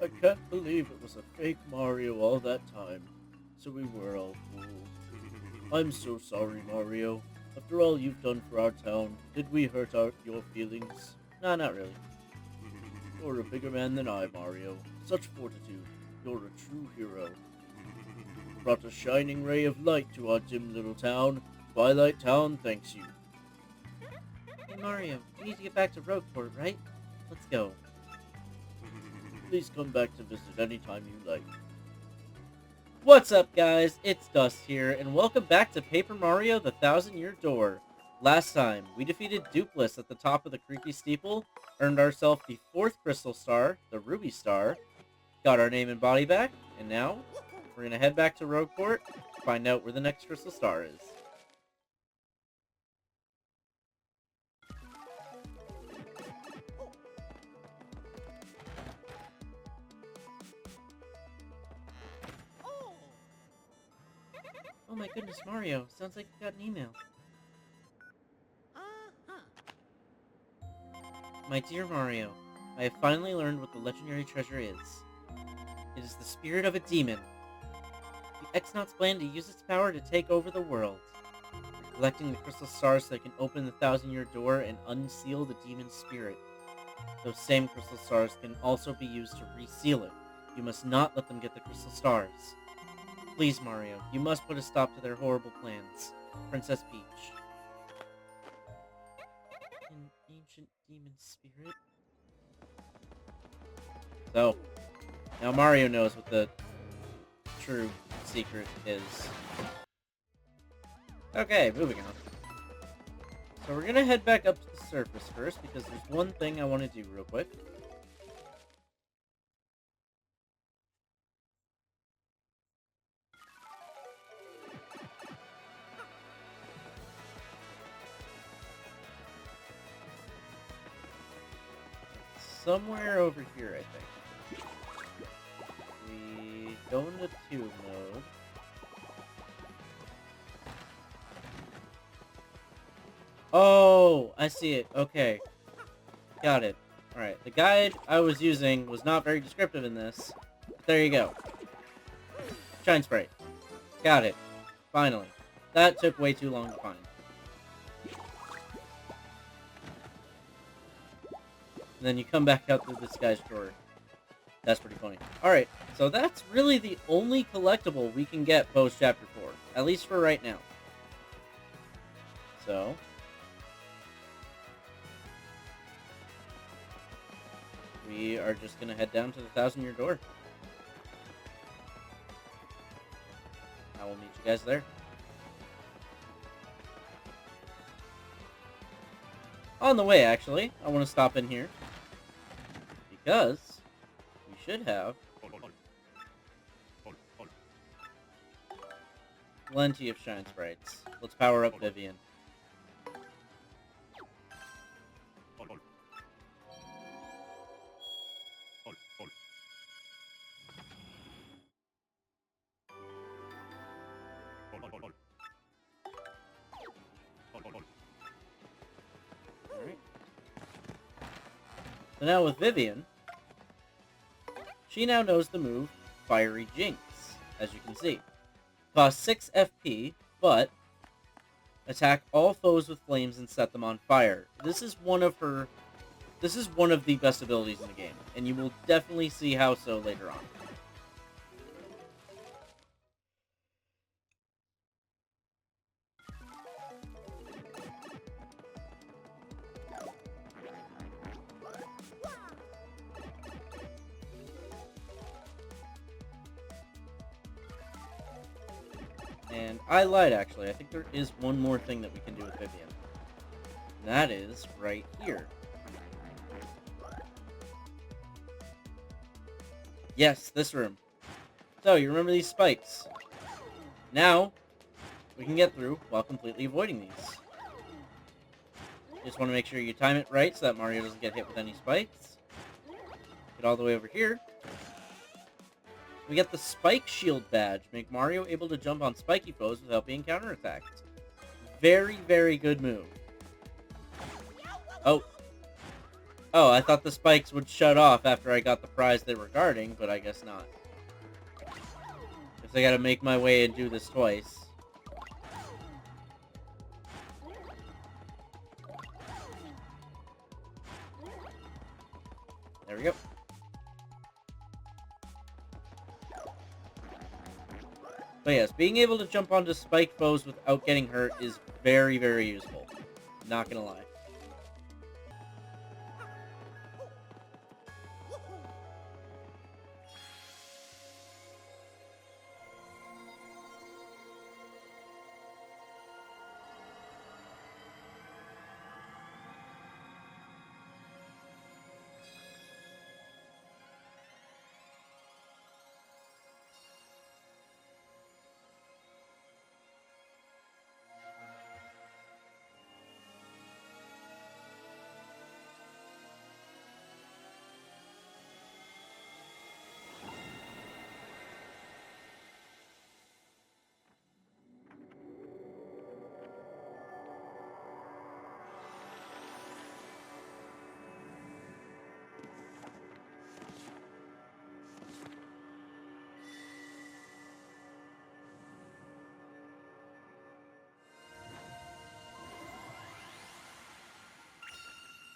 I can't believe it was a fake Mario all that time. So we were all fooled. I'm so sorry, Mario. After all you've done for our town, did we hurt your feelings? Nah, not really. You're a bigger man than I, Mario. Such fortitude. You're a true hero. Brought a shining ray of light to our dim little town. Twilight Town thanks you. Hey Mario, we need to get back to Rogueport, right? Let's go. Please come back to visit anytime you like. What's up, guys? It's Dust here, and welcome back to Paper Mario: The Thousand-Year Door. Last time, we defeated Dupless at the top of the creepy steeple, earned ourselves the 4th Crystal Star, the Ruby Star, got our name and body back, and now, we're gonna head back to Rogueport to find out where the next Crystal Star is. Oh my goodness, Mario. Sounds like you got an email. My dear Mario, I have finally learned what the legendary treasure is. It is the spirit of a demon. The X-Nauts plan to use its power to take over the world. You're collecting the crystal stars so they can open the Thousand-Year Door and unseal the demon's spirit. Those same crystal stars can also be used to reseal it. You must not let them get the crystal stars. Please, Mario, you must put a stop to their horrible plans. Princess Peach. An ancient demon spirit? So, now Mario knows what the true secret is. Okay, moving on. So we're gonna head back up to the surface first, because there's one thing I want to do real quick. Somewhere over here, I think. We go into tube mode. Oh, I see it. Okay. Got it. Alright, the guide I was using was not very descriptive in this. But there you go. Shine Sprite. Got it. Finally. That took way too long to find. And then you come back out through this guy's drawer. That's pretty funny. Alright, so that's really the only collectible we can get post-Chapter 4. At least for right now. So... we are just going to head down to the Thousand-Year Door. I will meet you guys there. On the way, actually, I want to stop in here. Because we should have plenty of Shine Sprites. Let's power up Vivian. Alright. So now with Vivian, she now knows the move Fiery Jinx, as you can see. Costs 6 FP, but attack all foes with flames and set them on fire. This is one of the best abilities in the game, and you will definitely see how so later on. And I lied, actually. I think there is one more thing that we can do with Vivian. And that is right here. Yes, this room. So, you remember these spikes. Now, we can get through while completely avoiding these. Just want to make sure you time it right so that Mario doesn't get hit with any spikes. Get all the way over here. We get the Spike Shield badge, make Mario able to jump on spiky foes without being counterattacked. Very, very good move. Oh. Oh, I thought the spikes would shut off after I got the prize they were guarding, but I guess not. Guess I gotta make my way and do this twice. There we go. But yes, being able to jump onto spike foes without getting hurt is very, very useful. Not gonna lie.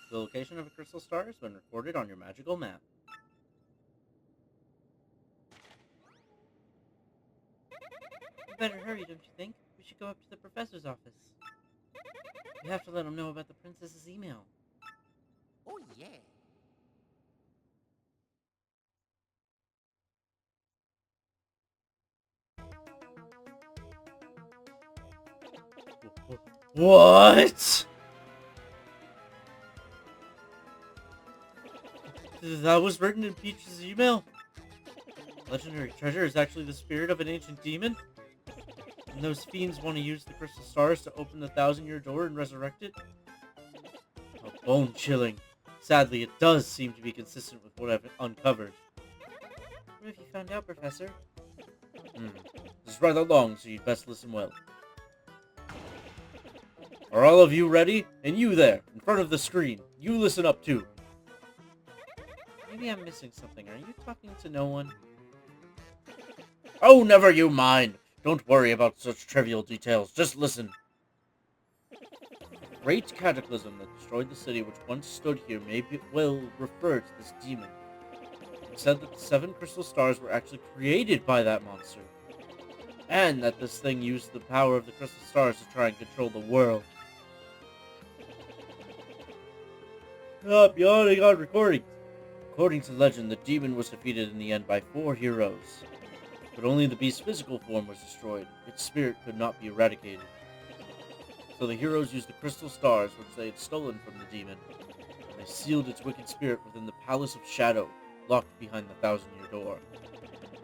The location of a crystal star has been recorded on your magical map. You better hurry, don't you think? We should go up to the professor's office. We have to let him know about the princess's email. Oh, yeah. What? That was written in Peach's email? Legendary treasure is actually the spirit of an ancient demon? And those fiends want to use the crystal stars to open the 1,000-year door and resurrect it? How bone-chilling. Sadly, it does seem to be consistent with what I've uncovered. What have you found out, Professor? This is rather long, so you'd best listen well. Are all of you ready? And you there, in front of the screen, you listen up too. Maybe I'm missing something. Are you talking to no one? Oh, never you mind. Don't worry about such trivial details. Just listen. The great cataclysm that destroyed the city which once stood here may well refer to this demon. It said that the 7 crystal stars were actually created by that monster. And that this thing used the power of the crystal stars to try and control the world. Stop yawning on recording. According to legend, the demon was defeated in the end by 4 heroes. But only the beast's physical form was destroyed. Its spirit could not be eradicated. So the heroes used the crystal stars which they had stolen from the demon. And they sealed its wicked spirit within the Palace of Shadow, locked behind the 1,000-year door.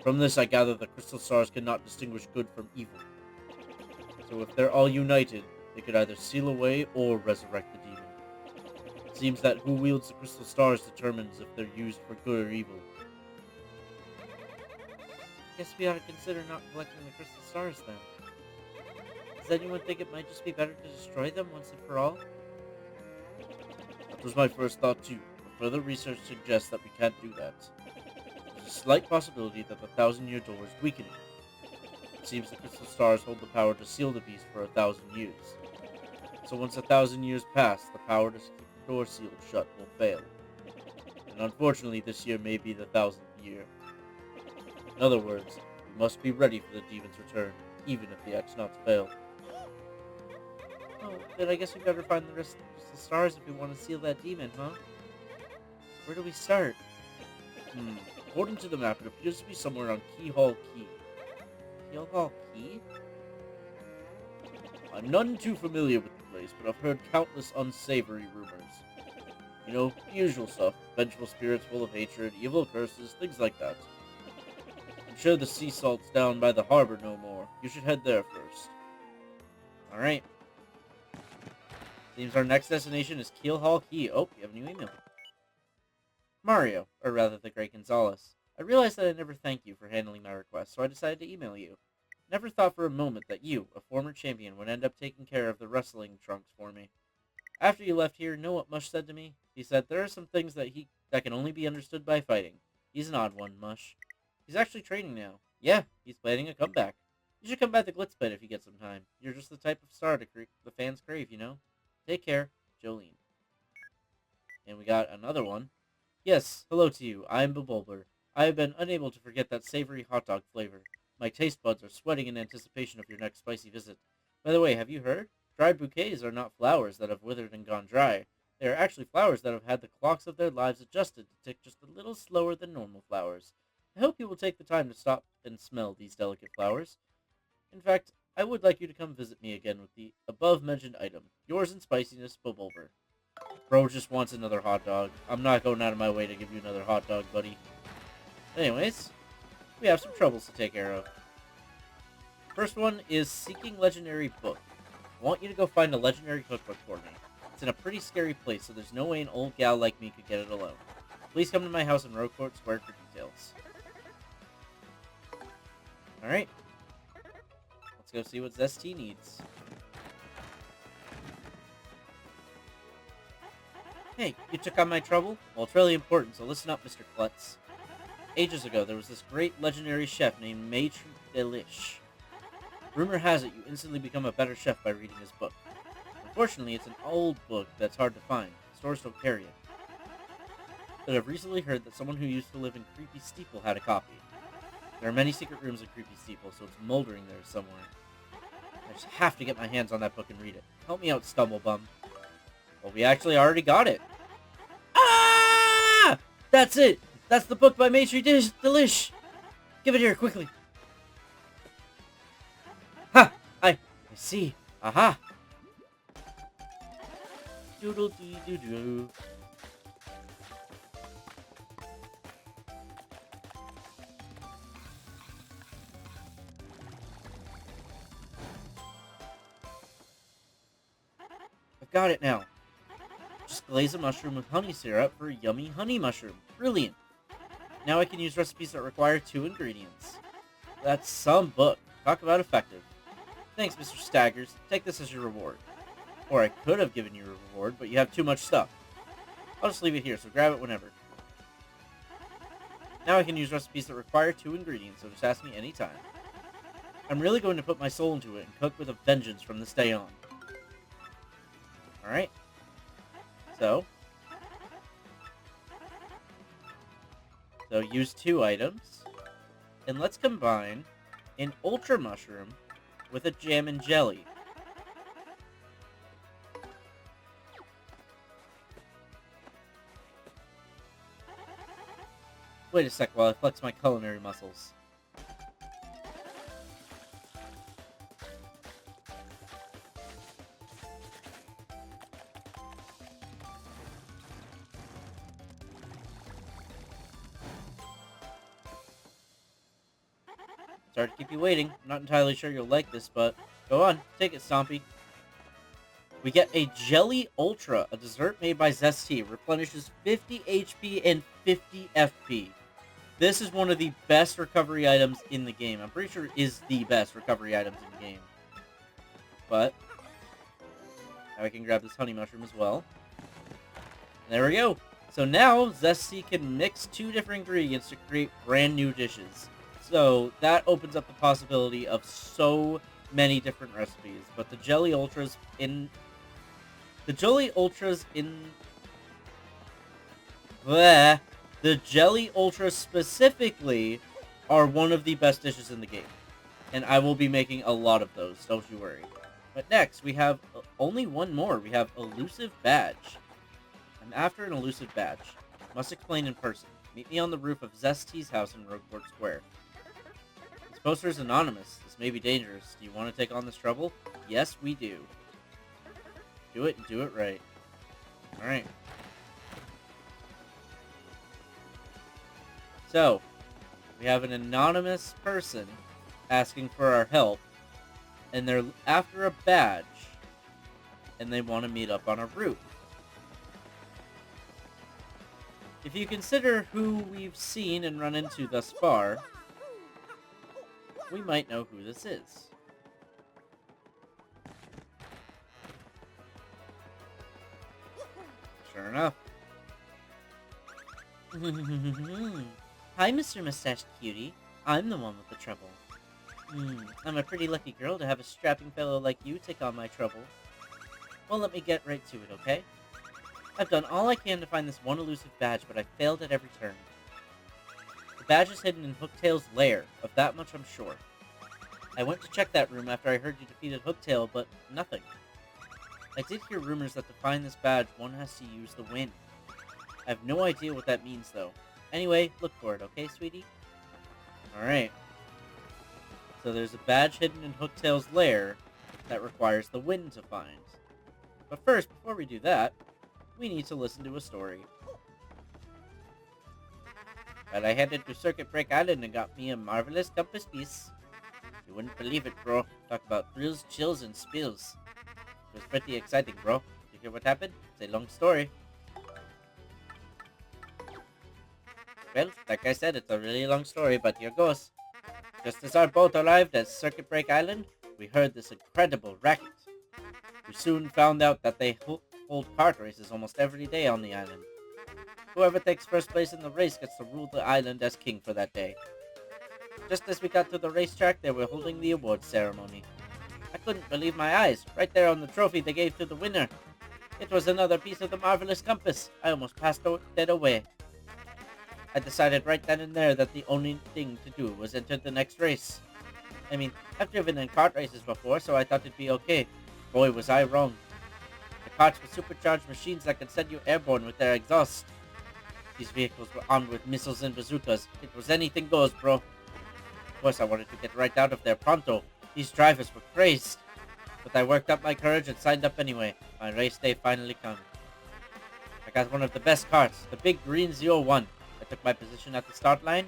From this I gather the crystal stars cannot distinguish good from evil. So if they're all united, they could either seal away or resurrect the demon. It seems that who wields the crystal stars determines if they're used for good or evil. Guess we ought to consider not collecting the crystal stars then. Does anyone think it might just be better to destroy them once and for all? That was my first thought too, but further research suggests that we can't do that. There's a slight possibility that the 1,000-year door is weakening. It seems the crystal stars hold the power to seal the beast for 1,000 years. So once 1,000 years pass, the power to keep the door sealed shut will fail. And unfortunately, this year may be the 1,000th year. In other words, we must be ready for the demon's return, even if the X-Nauts fail. Oh, then I guess we better find the rest of the crystal stars if we want to seal that demon, huh? Where do we start? According to the map, it appears to be somewhere on Keelhaul Key. Keelhaul Key? I'm none too familiar with the place, but I've heard countless unsavory rumors. You know, the usual stuff. Vengeful spirits full of hatred, evil curses, things like that. I'm sure the sea salt's down by the harbor no more. You should head there first. Alright. Seems our next destination is Keelhaul Key. Oh, we have a new email. Mario, or rather the Great Gonzalez. I realized that I never thanked you for handling my request, so I decided to email you. Never thought for a moment that you, a former champion, would end up taking care of the wrestling trunks for me. After you left here, know what Mush said to me? He said there are some things that can only be understood by fighting. He's an odd one, Mush. He's actually training now. Yeah, he's planning a comeback. You should come by the Glitz Pit if you get some time. You're just the type of star the fans crave, you know? Take care, Jolene. And we got another one. Yes, hello to you. I am Bulber. I have been unable to forget that savory hot dog flavor. My taste buds are sweating in anticipation of your next spicy visit. By the way, have you heard? Dried bouquets are not flowers that have withered and gone dry. They are actually flowers that have had the clocks of their lives adjusted to tick just a little slower than normal flowers. I hope you will take the time to stop and smell these delicate flowers. In fact, I would like you to come visit me again with the above-mentioned item. Yours in spiciness, Bulber. Bro just wants another hot dog. I'm not going out of my way to give you another hot dog, buddy. Anyways, we have some troubles to take care of. First one is Seeking Legendary Book. I want you to go find a legendary cookbook for me. It's in a pretty scary place, so there's no way an old gal like me could get it alone. Please come to my house in Roquefort Square for details. Alright. Let's go see what Zesty needs. Hey, you took on my trouble? Well, it's really important, so listen up, Mr. Klutz. Ages ago, there was this great legendary chef named Maitre Delish. Rumor has it you instantly become a better chef by reading his book. Unfortunately, it's an old book that's hard to find. Stores don't carry it. But I've recently heard that someone who used to live in Creepy Steeple had a copy. There are many secret rooms in Creepy Steeple, so it's moldering there somewhere. I just have to get my hands on that book and read it. Help me out, Stumblebum. Well, we actually already got it. Ah! That's it! That's the book by Maitre Delish! Give it here, quickly! Ha! I see. Aha! Doodle-dee-doo-doo. I've got it now. Just glaze a mushroom with honey syrup for a yummy honey mushroom. Brilliant. Now I can use recipes that require 2 ingredients. That's some book. Talk about effective. Thanks, Mr. Staggers. Take this as your reward. Or I could have given you a reward, but you have too much stuff. I'll just leave it here, so grab it whenever. Now I can use recipes that require 2 ingredients, so just ask me anytime. I'm really going to put my soul into it and cook with a vengeance from this day on. Alright. So use 2 items. And let's combine an Ultra Mushroom with a Jam and Jelly. Wait a sec while I flex my culinary muscles. Sorry to keep you waiting. I'm not entirely sure you'll like this, but go on, take it, Stompy. We get a Jelly Ultra, a dessert made by Zesty. Replenishes 50 HP and 50 FP. This is one of the best recovery items in the game. I'm pretty sure it is the best recovery items in the game. But now I can grab this honey mushroom as well. There we go. So now Zesty can mix 2 different ingredients to create brand new dishes. So that opens up the possibility of so many different recipes. But the Jelly Ultras in... The Jelly Ultras specifically are one of the best dishes in the game. And I will be making a lot of those, don't you worry. But next, we have only one more. We have Elusive Badge. I'm after an elusive badge. Must explain in person. Meet me on the roof of Zesty's house in Roquefort Square. This poster is anonymous. This may be dangerous. Do you want to take on this trouble? Yes, we do. Do it and do it right. Alright. So, we have an anonymous person asking for our help, and they're after a badge, and they want to meet up on a roof. If you consider who we've seen and run into thus far, we might know who this is. Sure enough, Hi, Mr. Mustache Cutie. I'm the one with the trouble. I'm a pretty lucky girl to have a strapping fellow like you take on my trouble. Well, let me get right to it, okay? I've done all I can to find this one elusive badge, but I failed at every turn. The badge is hidden in Hooktail's lair, of that much I'm sure. I went to check that room after I heard you defeated Hooktail, but nothing. I did hear rumors that to find this badge, one has to use the wind. I have no idea what that means, though. Anyway, look for it, okay, sweetie? Alright. So there's a badge hidden in Hooktail's lair that requires the wind to find. But first, before we do that, we need to listen to a story. Well, I headed to Circuit Break Island and got me a marvelous compass piece. You wouldn't believe it, bro. Talk about thrills, chills, and spills. It was pretty exciting, bro. You hear what happened? It's a long story. Well, like I said, it's a really long story, but here goes. Just as our boat arrived at Circuit Break Island, we heard this incredible racket. We soon found out that they hold kart races almost every day on the island. Whoever takes first place in the race gets to rule the island as king for that day. Just as we got to the racetrack, they were holding the awards ceremony. I couldn't believe my eyes. Right there on the trophy they gave to the winner. It was another piece of the marvelous compass. I almost passed dead away. I decided right then and there that the only thing to do was enter the next race. I mean, I've driven in kart races before, so I thought it'd be okay. Boy, was I wrong. The karts were supercharged machines that could send you airborne with their exhaust. These vehicles were armed with missiles and bazookas. It was anything goes, bro. Of course, I wanted to get right out of there pronto. These drivers were crazed. But I worked up my courage and signed up anyway. My race day finally came. I got one of the best karts, the big green 01. I took my position at the start line.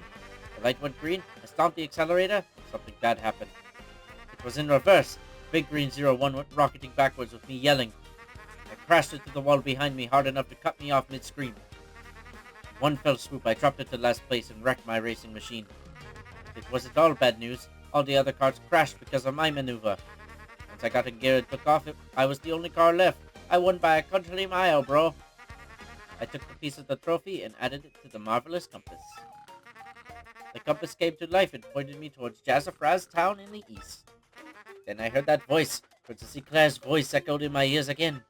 The light went green. I stomped the accelerator. Something bad happened. It was in reverse. Big green 01 went rocketing backwards with me yelling. I crashed into the wall behind me hard enough to cut me off mid-scream. In one fell swoop, I dropped into last place and wrecked my racing machine. It wasn't all bad news. All the other cars crashed because of my maneuver. Once I got in gear and took off, I was the only car left. I won by a country mile, bro. I took the piece of the trophy and added it to the marvelous compass. The compass came to life and pointed me towards Jazzafraz Town in the east. Then I heard that voice. Princess Eclair's voice echoed in my ears again.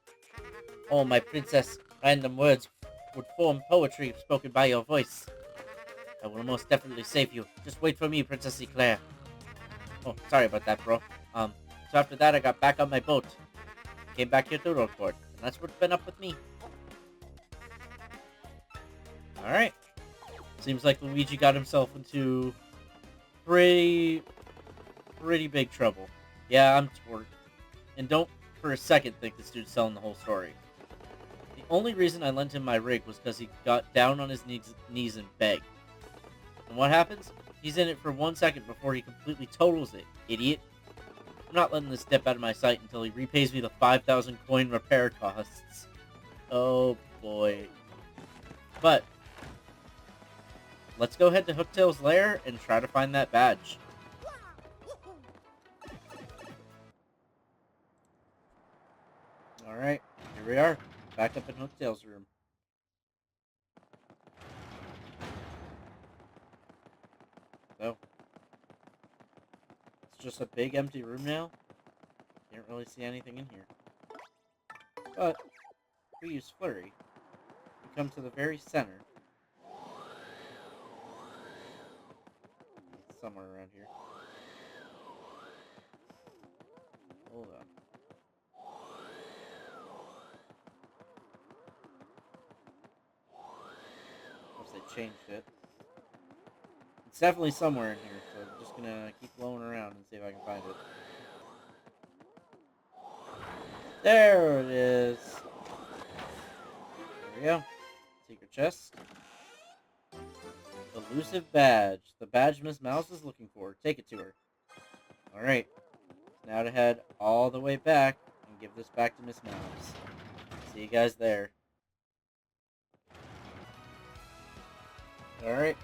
Oh, my princess, random words would form poetry spoken by your voice. I will most definitely save you. Just wait for me, Princess Eclair. Oh, sorry about that, bro. So after that, I got back on my boat. Came back here to Rockport, and that's what's been up with me. Alright. Seems like Luigi got himself into pretty big trouble. Yeah, I'm torqued. And don't for a second think this dude's telling the whole story. The only reason I lent him my rig was because he got down on his knees and begged. And what happens? He's in it for 1 second before he completely totals it, idiot. I'm not letting this dip out of my sight until he repays me the 5,000 coin repair costs. Oh boy. But let's go head to Hooktail's lair and try to find that badge. Alright, here we are. Back up in Hooktail's room. So, it's just a big empty room now. Can't really see anything in here. But, if we use Flurry, we come to the very center. It's somewhere around here. Hold on. Unless they changed it. It's definitely somewhere in here, so I'm just gonna keep blowing around and see if I can find it. There it is. There we go. Secret chest. Elusive badge. The badge Miss Mouse is looking for. Take it to her. Alright. Now to head all the way back and give this back to Miss Mouse. See you guys there. Alright.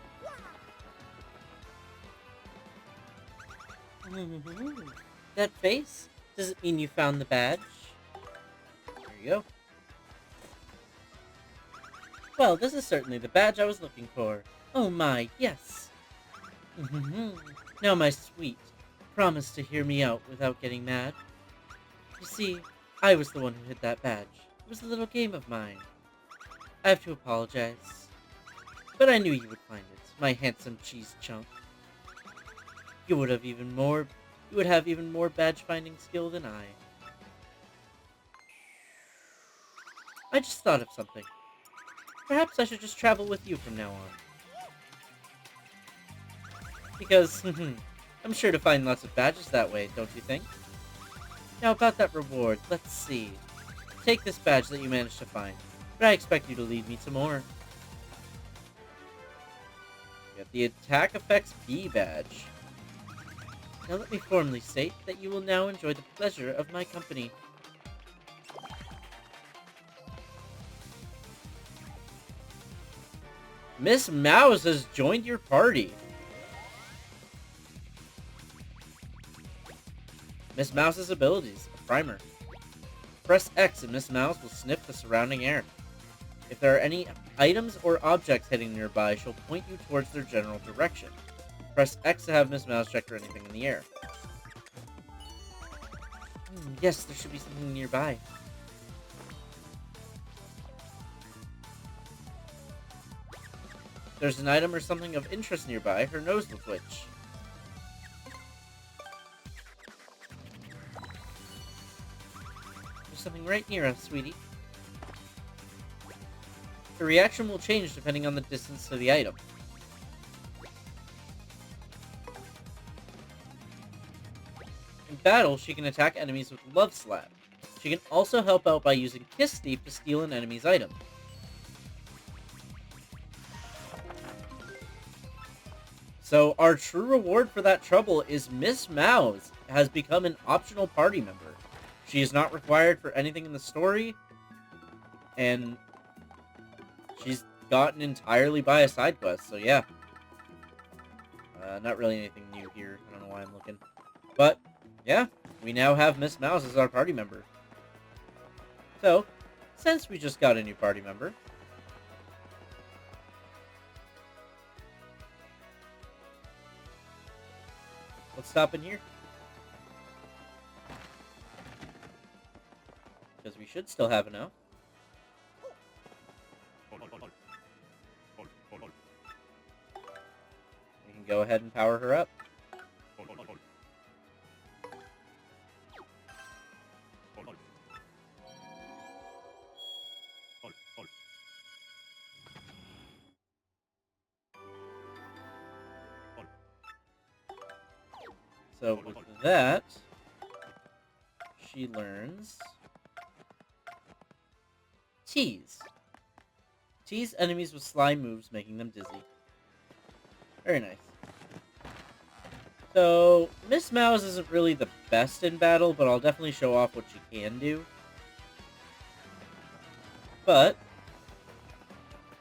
That face? Does it mean you found the badge? There you go. Well, this is certainly the badge I was looking for. Oh my, yes. Now, my sweet, promise to hear me out without getting mad. You see, I was the one who hid that badge. It was a little game of mine. I have to apologize. But I knew you would find it, my handsome cheese chunk. You would have even more badge finding skill than I. I just thought of something. Perhaps I should just travel with you from now on. Because, I'm sure to find lots of badges that way, don't you think? Now about that reward, let's see. Take this badge that you managed to find, but I expect you to lead me to more. Get the Attack Effects B badge. Now let me formally state that you will now enjoy the pleasure of my company. Miss Mouse has joined your party. Miss Mouse's abilities, a primer. Press X and Miss Mouse will sniff the surrounding air. If there are any items or objects heading nearby, she'll point you towards their general direction. Press X to have Miss Mouse check for anything in the air. Yes, there should be something nearby. If there's an item or something of interest nearby, her nose will twitch. There's something right near us, sweetie. The reaction will change depending on the distance to the item. In battle, she can attack enemies with Love Slap. She can also help out by using Kiss Thief to steal an enemy's item. So our true reward for that trouble is Miss Mouse has become an optional party member. She is not required for anything in the story, and she's gotten entirely by a side quest, so yeah. Not really anything new here. I don't know why I'm looking. But, yeah, we now have Miss Mouse as our party member. So, since we just got a new party member, let's stop in here. Because we should still have enough. We can go ahead and power her up. So with that, she learns Tease. Tease enemies with slime moves, making them dizzy. Very nice. So, Miss Mouse isn't really the best in battle, but I'll definitely show off what she can do. But,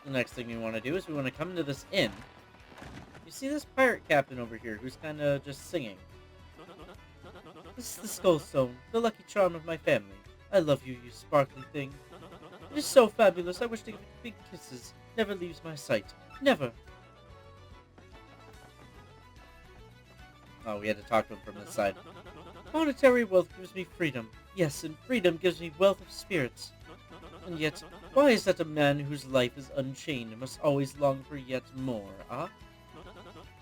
the next thing we want to do is we want to come to this inn. You see this pirate captain over here who's kind of just singing. This is the Skull Stone, the lucky charm of my family. I love you, you sparkly thing. It is so fabulous, I wish to give it big kisses. Never leaves my sight. Never. Oh, we had to talk to him from this side. Monetary wealth gives me freedom. Yes, and freedom gives me wealth of spirits. And yet, why is that a man whose life is unchained must always long for yet more, ah?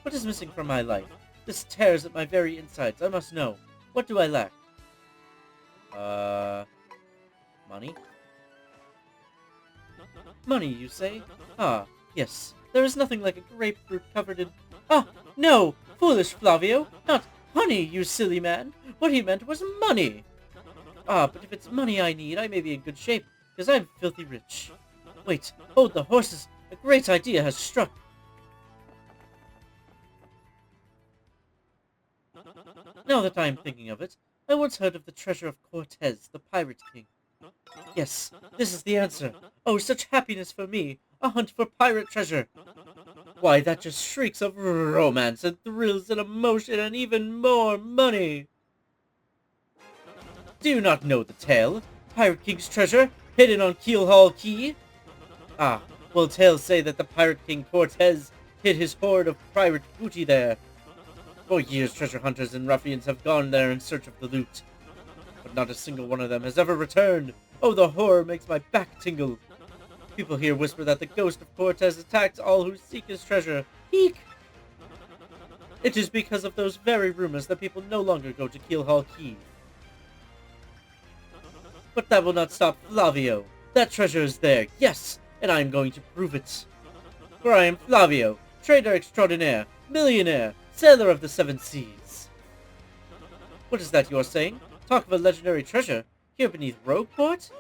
What is missing from my life? This tears at my very insides. I must know. What do I lack? Money? Money, you say? Ah, yes. There is nothing like a grapefruit covered in... Ah, no! Foolish Flavio! Not honey, you silly man! What he meant was money! Ah, but if it's money I need, I may be in good shape, because I'm filthy rich. Wait, hold the horses! A great idea has struck! Now that I am thinking of it, I once heard of the treasure of Cortez, the Pirate King. Yes, this is the answer. Oh, such happiness for me! A hunt for pirate treasure! Why, that just shrieks of romance and thrills and emotion and even more money! Do you not know the tale? Pirate King's treasure, hidden on Keelhaul Key? Ah, Well, tales say that the Pirate King Cortez hid his hoard of pirate booty there. For years, treasure hunters and ruffians have gone there in search of the loot, but not a single one of them has ever returned. Oh, the horror makes my back tingle. People here whisper that the ghost of Cortez attacks all who seek his treasure. Eek! It is because of those very rumors that people no longer go to Keelhaul Key. But that will not stop Flavio. That treasure is there, yes, and I am going to prove it. For I am Flavio, trader extraordinaire, millionaire, sailor of the seven seas. What is that you are saying? Talk of a legendary treasure here beneath Rogueport?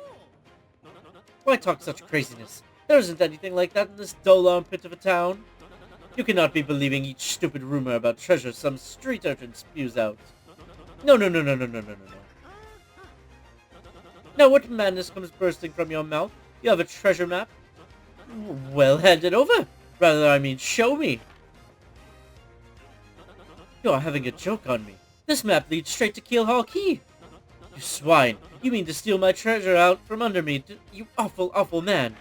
Why talk such craziness? There isn't anything like that in this dull armpit of a town. You cannot be believing each stupid rumor about treasure some street urchin spews out. No. Now what madness comes bursting from your mouth? You have a treasure map? Well, hand it over. Rather, I mean, show me. You are having a joke on me. This map leads straight to Keelhaul Key. You swine. You mean to steal my treasure out from under me, you awful, awful man.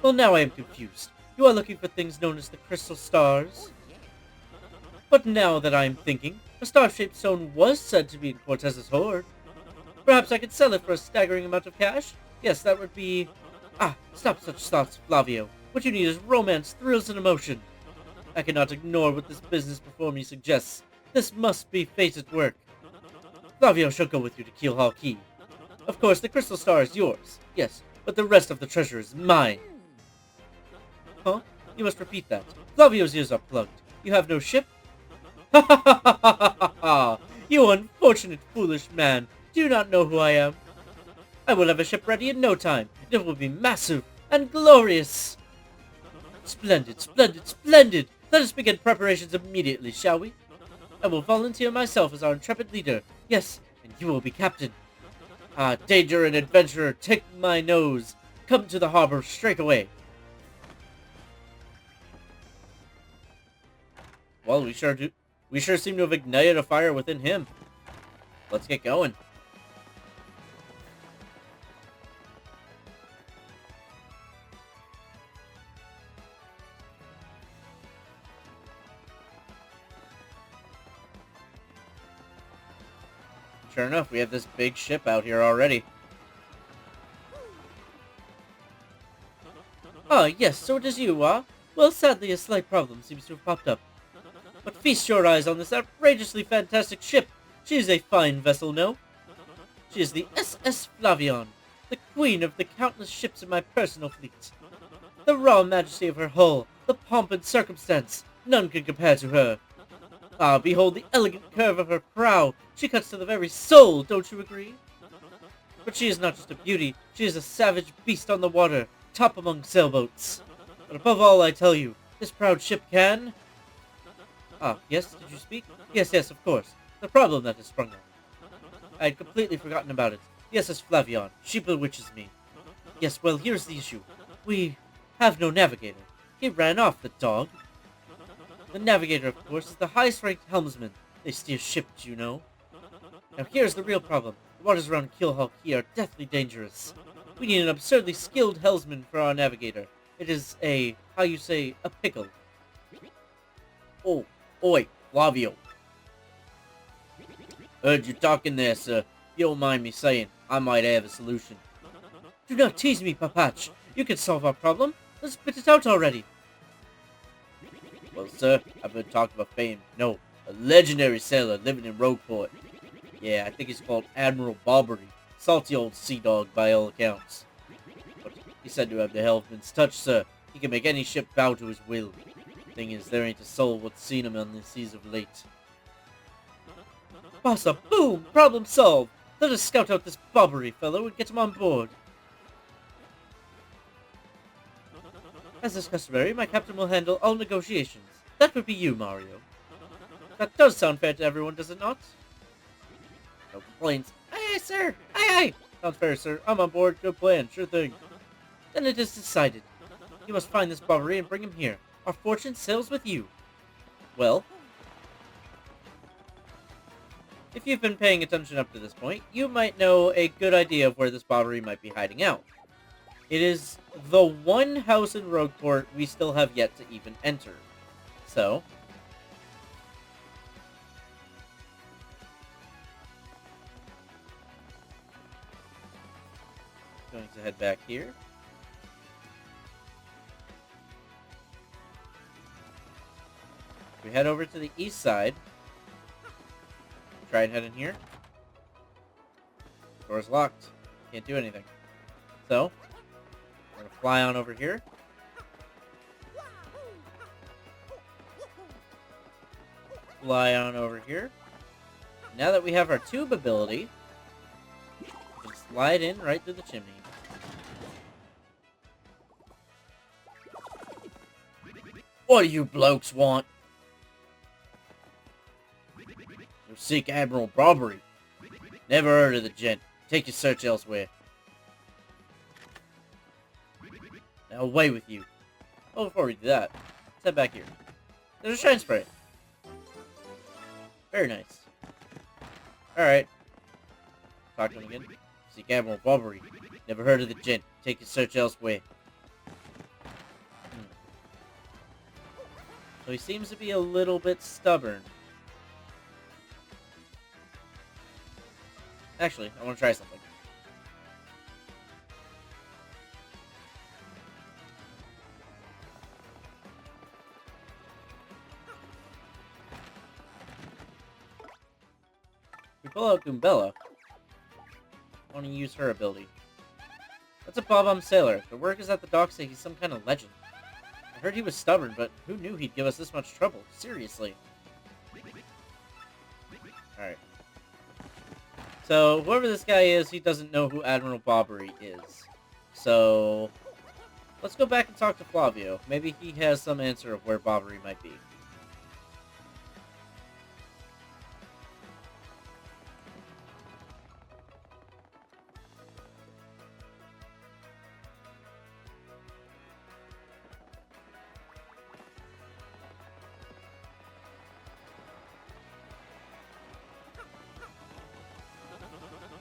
Well, now I am confused. You are looking for things known as the crystal stars. But now that I am thinking, a star-shaped stone was said to be in Cortez's hoard. Perhaps I could sell it for a staggering amount of cash? Yes, that would be... Ah, stop such thoughts, Flavio. What you need is romance, thrills, and emotion. I cannot ignore what this business before me suggests. This must be fate at work. Flavio shall go with you to Keelhaul Key. Of course, the crystal star is yours. Yes, but the rest of the treasure is mine. Huh? You must repeat that. Flavio's ears are plugged. You have no ship? Ha ha ha ha ha ha ha! You unfortunate foolish man! Do you not know who I am? I will have a ship ready in no time. It will be massive and glorious. Splendid, splendid, splendid! Let us begin preparations immediately, shall we? I will volunteer myself as our intrepid leader. Yes, and you will be captain. Ah, danger and adventurer, take my nose. Come to the harbor straight away. Well, we sure seem to have ignited a fire within him. Let's get going. Sure enough, we have this big ship out here already. Ah, yes, so it is you, Well, sadly, a slight problem seems to have popped up. But feast your eyes on this outrageously fantastic ship. She is a fine vessel, no? She is the SS Flavion, the queen of the countless ships in my personal fleet. The raw majesty of her hull, the pomp and circumstance, none can compare to her. Ah, behold the elegant curve of her prow. She cuts to the very soul, don't you agree? But she is not just a beauty, she is a savage beast on the water, top among sailboats. But above all, I tell you, this proud ship can... Ah, yes, did you speak? Yes, of course. The problem that has sprung up. I had completely forgotten about it. The SS Flavion. She bewitches me. Yes, well, here's the issue. We have no navigator. He ran off, the dog. The navigator, of course, is the highest-ranked helmsman. They steer ships, you know. Now here's the real problem. The waters around Keelhaul Key are deathly dangerous. We need an absurdly skilled helmsman for our navigator. It is a, how you say, a pickle. Oh, oi, Flavio. Heard you talking there, sir. If you don't mind me saying, I might have a solution. Do not tease me, Papach. You can solve our problem. Let's spit it out already. Well, sir, I've been talking about a legendary sailor living in Rogueport. Yeah, I think he's called Admiral Bobbery. Salty old sea dog by all accounts. But he said to have the helmsman's touch, sir. He can make any ship bow to his will. Thing is, there ain't a soul what's seen him on the seas of late. Bossa, boom! Problem solved! Let us scout out this Bobbery fellow and get him on board. As is customary, my captain will handle all negotiations. That would be you, Mario. That does sound fair to everyone, does it not? No complaints. Aye, aye, sir! Aye, aye! Sounds fair, sir. I'm on board. Good plan. Sure thing. Then it is decided. You must find this Bobbery and bring him here. Our fortune sails with you. Well, if you've been paying attention up to this point, you might know a good idea of where this Bobbery might be hiding out. It is the one house in Rogueport we still have yet to even enter. So, going to head back here. We head over to the east side. Try and head in here. Door's locked. Can't do anything. So, we're gonna fly on over here. Fly on over here. Now that we have our tube ability, we can slide in right through the chimney. What do you blokes want? You seek Admiral Bobbery. Never heard of the gent. Take your search elsewhere. Now away with you. Oh, before we do that, let's head back here. There's a shine spray. Very nice. Alright. Talk to him again. Seek Admiral Bobbery. Never heard of the gent. Take your search elsewhere. So he seems to be a little bit stubborn. Actually, I want to try something. We pull out Goombella. I want to use her ability. That's a Bob-omb sailor. The workers at the dock say he's some kind of legend. I heard he was stubborn, but who knew he'd give us this much trouble? Seriously. Alright. So, whoever this guy is, he doesn't know who Admiral Bobbery is. So, let's go back and talk to Flavio. Maybe he has some answer of where Bobbery might be.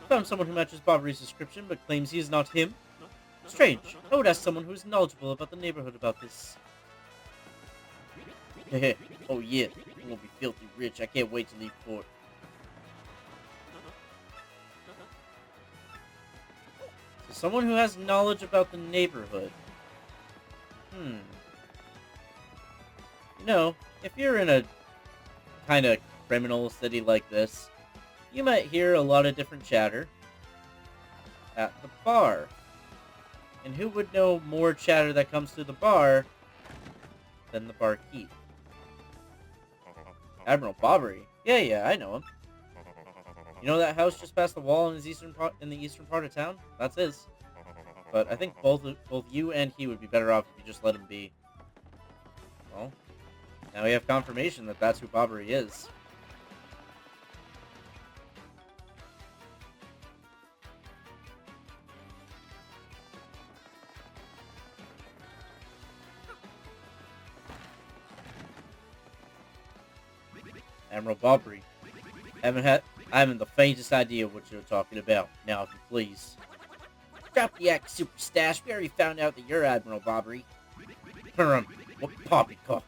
Found someone who matches Bobbery's description, but claims he is not him. Strange. I would ask someone who is knowledgeable about the neighborhood about this. Hehe. Oh yeah, I'm gonna be filthy rich. I can't wait to leave port. So someone who has knowledge about the neighborhood. You know, if you're in a kind of criminal city like this, you might hear a lot of different chatter at the bar. And who would know more chatter that comes through the bar than the barkeep? Admiral Bobbery. Yeah, I know him. You know that house just past the wall in the eastern part of town? That's his. But I think both you and he would be better off if you just let him be. Well, now we have confirmation that that's who Bobbery is. Admiral Bobbery. I haven't the faintest idea what you're talking about. Now, if you please. Drop the act, super stash. We already found out that you're Admiral Bobbery. What poppycock?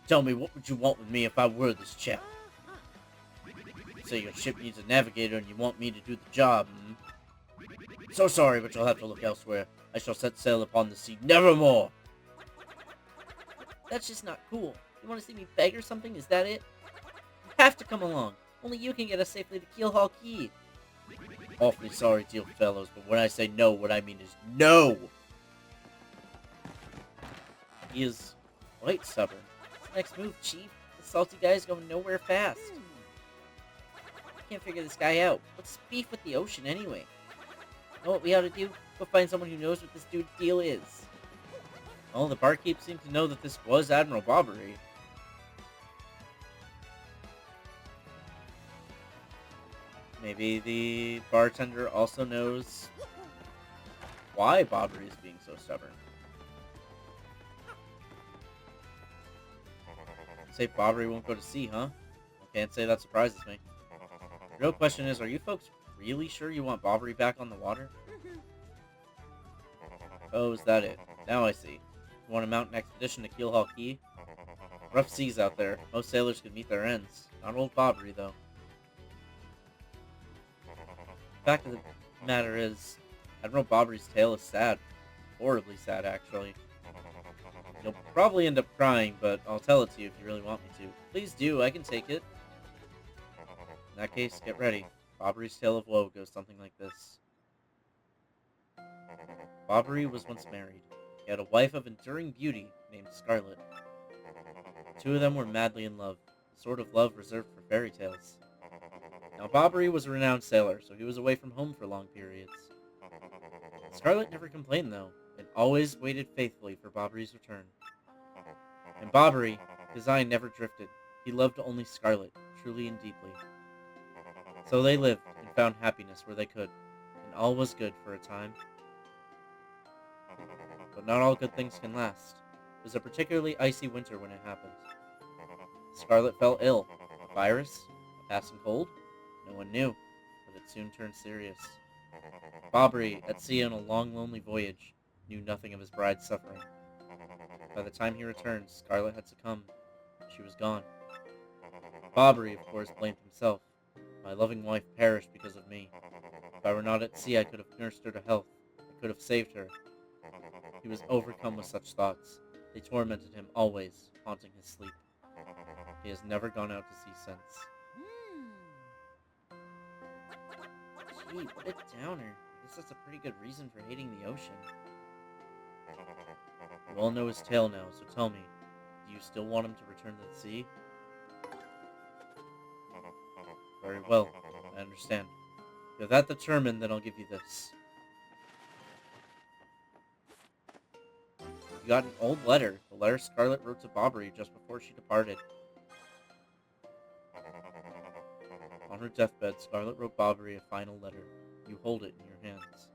Tell me, what would you want with me if I were this chap? You say your ship needs a navigator and you want me to do the job, So sorry, but you'll have to look elsewhere. I shall set sail upon the sea nevermore. That's just not cool. You want to see me beg or something? Is that it? You have to come along. Only you can get us safely to Keelhaul Key. Awfully sorry, dear fellows, but when I say no, what I mean is no! He is quite stubborn. What's the next move, Chief? The salty guy's going nowhere fast. I can't figure this guy out. What's his beef with the ocean, anyway? Know what we ought to do? Go find someone who knows what this dude's deal is. Well, the barkeep seemed to know that this was Admiral Bobbery. Maybe the bartender also knows why Bobbery is being so stubborn. Say Bobbery won't go to sea, huh? I can't say that surprises me. The real question is, are you folks really sure you want Bobbery back on the water? Oh, is that it? Now I see. You want to mount an expedition to Keelhaul Key? Rough seas out there. Most sailors could meet their ends. Not old Bobbery, though. The fact of the matter is, Admiral Bobbery's tale is sad. Horribly sad, actually. You'll probably end up crying, but I'll tell it to you if you really want me to. Please do, I can take it. In that case, get ready. Bobbery's tale of woe goes something like this. Bobbery was once married. He had a wife of enduring beauty named Scarlet. The two of them were madly in love, the sort of love reserved for fairy tales. Now Bobbery was a renowned sailor, so he was away from home for long periods. Scarlet never complained, though, and always waited faithfully for Bobbery's return. And Bobbery, his eye never drifted. He loved only Scarlet, truly and deeply. So they lived and found happiness where they could, and all was good for a time. But not all good things can last. It was a particularly icy winter when it happened. Scarlet fell ill. A virus? A passing cold? No one knew, but it soon turned serious. Bobbery, at sea on a long, lonely voyage, knew nothing of his bride's suffering. By the time he returned, Scarlet had succumbed. She was gone. Bobbery, of course, blamed himself. My loving wife perished because of me. If I were not at sea, I could have nursed her to health. I could have saved her. He was overcome with such thoughts. They tormented him always, haunting his sleep. He has never gone out to sea since. Gee, what a downer. I guess that's a pretty good reason for hating the ocean. You all know his tale now, so tell me, do you still want him to return to the sea? Very well, I understand. If you're that determined, then I'll give you this. You got an old letter, the letter Scarlet wrote to Bobbery just before she departed. On her deathbed, Scarlet wrote Bobbery a final letter. You hold it in your hands.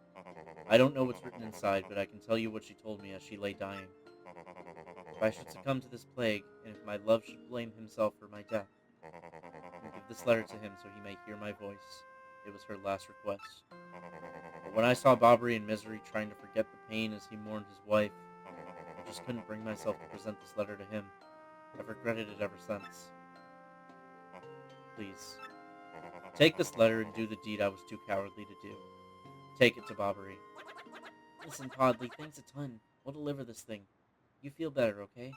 I don't know what's written inside, but I can tell you what she told me as she lay dying. If I should succumb to this plague, and if my love should blame himself for my death, I will give this letter to him so he may hear my voice. It was her last request. But when I saw Bobbery in misery trying to forget the pain as he mourned his wife, I just couldn't bring myself to present this letter to him. I've regretted it ever since. Please, take this letter and do the deed I was too cowardly to do. Take it to Bobbery. Listen, Podley, thanks a ton. We'll deliver this thing. You feel better, okay?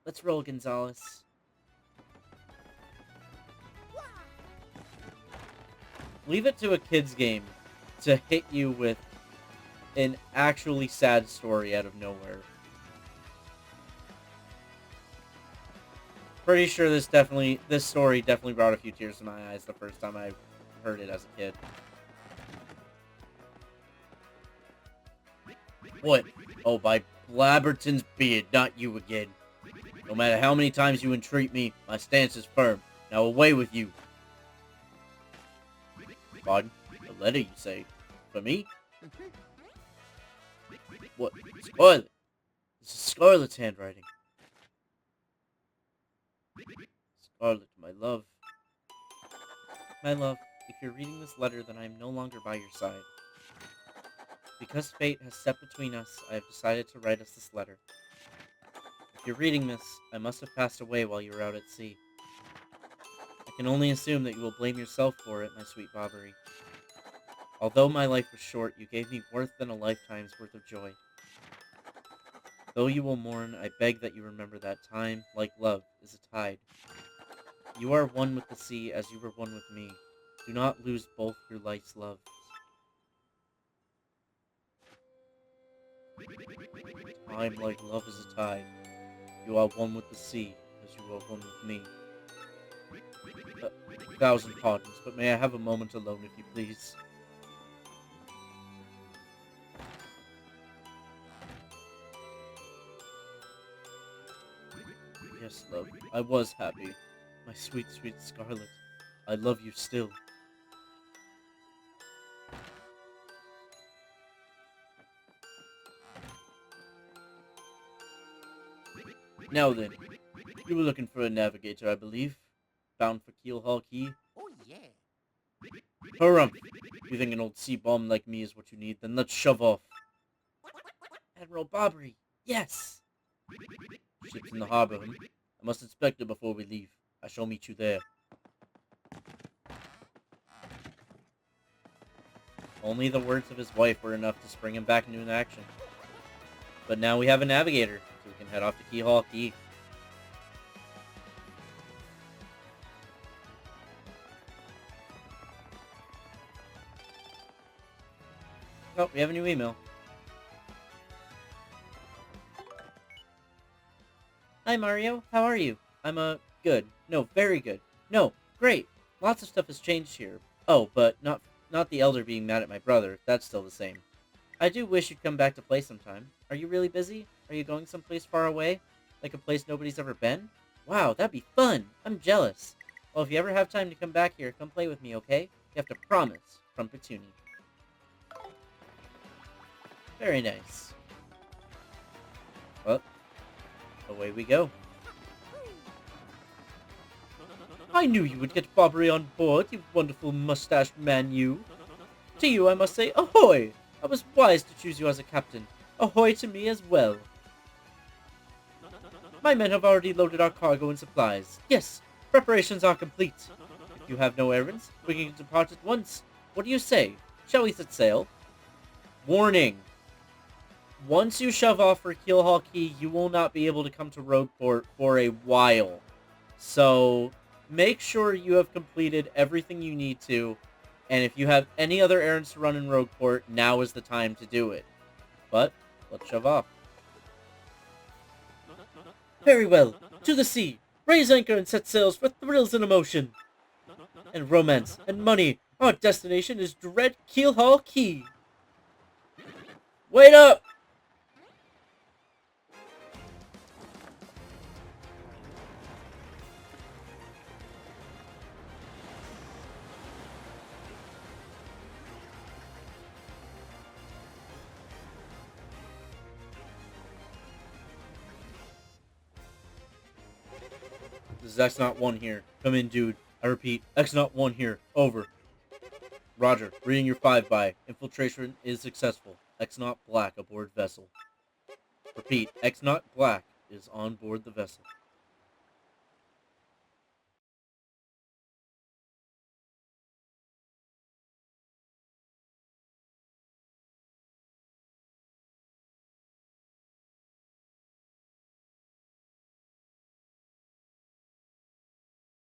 Let's roll, Gonzalez. Leave it to a kid's game to hit you with an actually sad story out of nowhere. Pretty sure this story definitely brought a few tears to my eyes the first time I heard it as a kid. What? Oh, by Blabberton's beard, not you again. No matter how many times you entreat me, my stance is firm. Now away with you. Pardon? A letter, you say? For me? What? Scarlet? This is Scarlet's handwriting. Scarlet, my love. My love, if you're reading this letter, then I am no longer by your side. Because fate has stepped between us, I have decided to write us this letter. If you're reading this, I must have passed away while you were out at sea. I can only assume that you will blame yourself for it, my sweet Bobbery. Although my life was short, you gave me worth than a lifetime's worth of joy. Though you will mourn, I beg that you remember that time, like love, is a tide. You are one with the sea as you were one with me. Do not lose both your life's loves. Time like love is a tide. You are one with the sea as you are one with me. 1,000 pardons, but may I have a moment alone, if you please? Yes, love, I was happy. My sweet, sweet Scarlet. I love you still. Now then, you were looking for a navigator, I believe. Bound for Keelhaul Key. Oh, yeah. Harumph! If you think an old sea bomb like me is what you need, then let's shove off. Admiral Bobbery. Yes! Ship's in the harbor, huh? I must inspect it before we leave. I shall meet you there. Only the words of his wife were enough to spring him back into action. But now we have a navigator, so we can head off to Keelhaul Key. Oh, we have a new email. Hi, Mario. How are you? I'm, good. No, very good. No, great. Lots of stuff has changed here. Oh, but not the Elder being mad at my brother. That's still the same. I do wish you'd come back to play sometime. Are you really busy? Are you going someplace far away? Like a place nobody's ever been? Wow, that'd be fun. I'm jealous. Well, if you ever have time to come back here, come play with me, okay? You have to promise. From Petuni. Very nice. Well, away we go. I knew you would get Bobbery on board, you wonderful mustached man, you. To you I must say, ahoy! I was wise to choose you as a captain. Ahoy to me as well. My men have already loaded our cargo and supplies. Yes, preparations are complete. If you have no errands, we can depart at once. What do you say? Shall we set sail? Warning! Once you shove off for Keelhaul Key, you will not be able to come to Rogueport for a while. So, make sure you have completed everything you need to, and if you have any other errands to run in Rogueport, now is the time to do it. But, let's shove off. Very well, to the sea! Raise anchor and set sails for thrills and emotion! And romance and money! Our destination is dread Keelhaul Key! Wait up! This is X-Not-1 here. Come in, dude. I repeat, X-Not-1 here. Over. Roger. Reading your 5-by. Infiltration is successful. X-Not Black aboard vessel. Repeat, X-Not Black is on board the vessel.